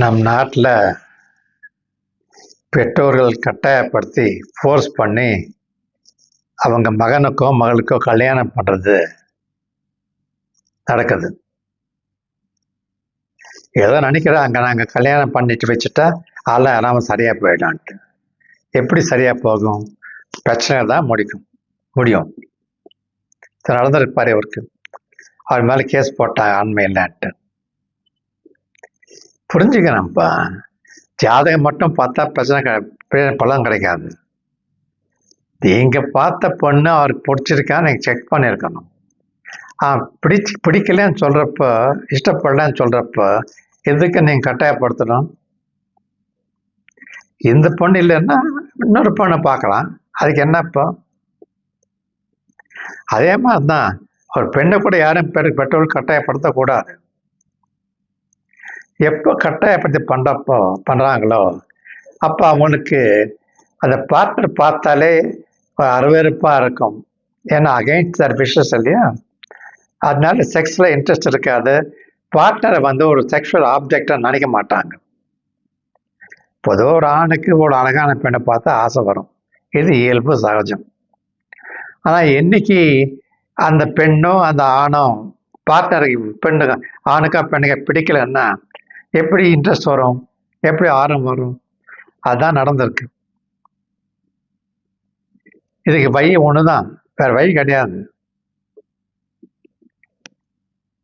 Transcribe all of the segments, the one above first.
நம் நாட்டில் பெற்றோர்கள் கட்டாயப்படுத்தி ஃபோர்ஸ் பண்ணி அவங்க மகனுக்கோ மகளுக்கோ கல்யாணம் பண்ணுறது நடக்குது. ஏதோ நினைக்கிறாங்க, நாங்கள் கல்யாணம் பண்ணிட்டு வச்சுட்டா அதெல்லாம் யாராமல் சரியாக போயிடலான்ட்டு. எப்படி சரியாக போகும்? பிரச்சனை தான் முடியும். நடந்திருப்பார் இவருக்கு. அவர் மேலே கேஸ் போட்டாங்க ஆண்மை இல்லைன்ட்டு. புரிஞ்சுக்கணும்ப்பா, ஜாதகம் மட்டும் பார்த்தா பலன் கிடைக்காது. நீங்க பார்த்த பொண்ணு அவருக்கு பிடிச்சிருக்கான்னு நீங்க செக் பண்ணியிருக்கணும். பிடிக்கலன்னு சொல்றப்ப, இஷ்டப்படலன்னு சொல்றப்ப எதுக்கு நீங்க கட்டாயப்படுத்தணும்? இந்த பொண்ணு இல்லைன்னா இன்னொரு பொண்ணை பார்க்கலாம், அதுக்கு என்னப்போ? அதே மாதிரிதான் ஒரு பெண்ணை கூட யாரும் பெற்றோர்கள் கட்டாயப்படுத்தக்கூடாது. எப்போ கட்டாயப்படுத்தி பண்றாங்களோ அப்போ அவனுக்கு அந்த பார்ட்னர் பார்த்தாலே அருவருப்பாக இருக்கும். ஏன்னா அகைன்ஸ்ட் தர் விஷஸ் இல்லையா? அதனால செக்ஸில் இன்ட்ரெஸ்ட் இருக்காது. பார்ட்னரை ஒரு செக்ஷுவல் ஆப்ஜெக்டாக நினைக்க மாட்டாங்க. பொதுவாக ஒரு ஆணுக்கு ஒரு அழகான பெண்ணை பார்த்தா ஆசை வரும், இது இயல்பு சகஜம். ஆனால் என்னைக்கு அந்த பெண்ணும் அந்த ஆணும் பார்ட்னருக்கு ஆணுக்கா பெண்ணுக்கா பிடிக்கலன்னா எப்படி இன்ட்ரெஸ்ட் வரும், எப்படி ஆர்வம் வரும்? அதுதான் நடந்திருக்கு. இதுக்கு வழி ஒண்ணுதான், வேற வழி கிடையாது.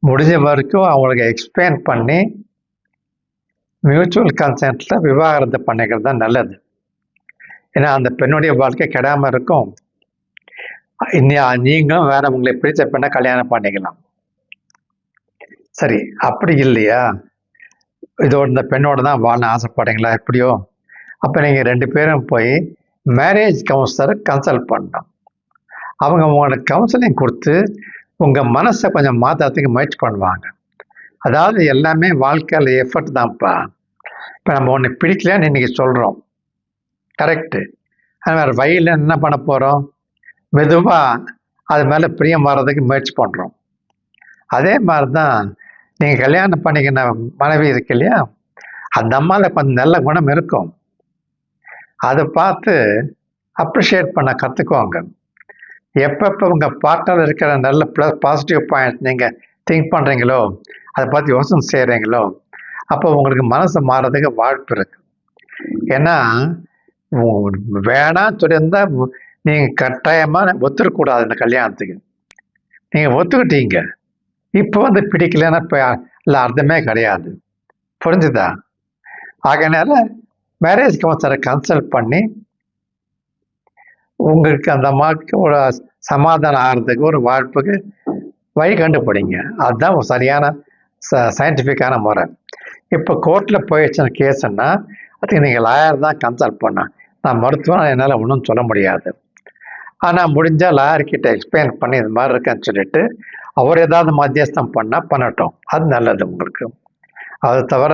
முடிஞ்ச வரைக்கும் அவங்களுக்கு எக்ஸ்பிளைன் பண்ணி மியூச்சுவல் கன்சென்ட்ல விவாகரத்து பண்ணிக்கிறது தான் நல்லது. ஏன்னா அந்த பெண்ணுடைய வாழ்க்கை கெடாம இருக்கும். நீங்களும் வேற உங்களை பிடிச்ச பெண்ணை கல்யாணம் பண்ணிக்கலாம். சரி, அப்படி இல்லையா, இதோட இந்த பெண்ணோட தான் வாழ ஆசைப்படுறீங்களா? எப்படியோ அப்ப நீங்க 2 பேரும் போய் மேரேஜ் கவுன்சிலரை கன்சல்ட் பண்ணணும். அவங்க உங்களுக்கு கவுன்சிலிங் கொடுத்து உங்க மனசை கொஞ்சம் மாற்றத்துக்கு முயற்சி பண்ணுவாங்க. அதாவது எல்லாமே வாழ்க்கையில் எஃபர்ட் தான்ப்பா. இப்போ நம்ம ஒன்று பிடிக்கலன்னு இன்னைக்கு சொல்கிறோம், கரெக்டு. அது வேறு வழியில் என்ன பண்ண போகிறோம்? மெதுவாக அது மேலே பிரியம் வர்றதுக்கு முயற்சி பண்ணுறோம். அதே மாதிரி தான் நீங்கள் கல்யாணம் பண்ணிக்கின மனைவி இருக்கு இல்லையா, அந்த அம்மாவில் கொஞ்சம் நல்ல குணம் இருக்கும். அதை பார்த்து அப்ரிஷியேட் பண்ண கற்றுக்குவாங்க. எப்பப்போ உங்கள் பார்ட்னர் இருக்கிற நல்ல பாசிட்டிவ் பாயிண்ட் நீங்கள் திங்க் பண்ணுறீங்களோ, அதை பார்த்து யோசனை செய்கிறீங்களோ, அப்போ உங்களுக்கு மனசு மாறதுக்கு வாய்ப்பு இருக்கு. ஏன்னா வேணாம் சொல்லியிருந்தா நீங்கள் கட்டாயமாக ஒத்துக்கக்கூடாது இந்த கல்யாணத்துக்கு. நீங்கள் ஒத்துக்கிட்டீங்க, இப்போ பிடிக்கலன்னா இப்போ இல்லை அர்த்தமே கிடையாது. புரிஞ்சுதா? ஆகையினால மேரேஜ் கவுன்சிலரை கன்சல்ட் பண்ணி உங்களுக்கு அந்த அம்மாவுக்கு ஒரு சமாதானம் ஆகிறதுக்கு ஒரு வாய்ப்புக்கு வழி கண்டுபிடிங்க. அதுதான் ஒரு சரியான சயின்டிஃபிக்கான முறை. இப்போ கோர்ட்டில் போயிடுச்சுன்னு கேஸுன்னா அதுக்கு நீங்கள் லாயர் தான் கன்சல்ட் பண்ண. நான் மருத்துவம் என்னால் ஒன்றும் சொல்ல முடியாது. ஆனால் முடிஞ்சால் லாயர்கிட்ட எக்ஸ்பிளைன் பண்ணி இது மாதிரி இருக்குன்னு சொல்லிட்டு அவர் ஏதாவது மத்தியஸ்தம் பண்ணட்டும், அது நல்லது உங்களுக்கு. அதை தவிர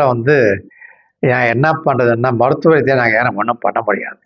நான் என்ன பண்ணுறதுன்னா மருத்துவ ரீதியாக நாங்கள் யாரும் ஒன்றும் பண்ண முடியாது.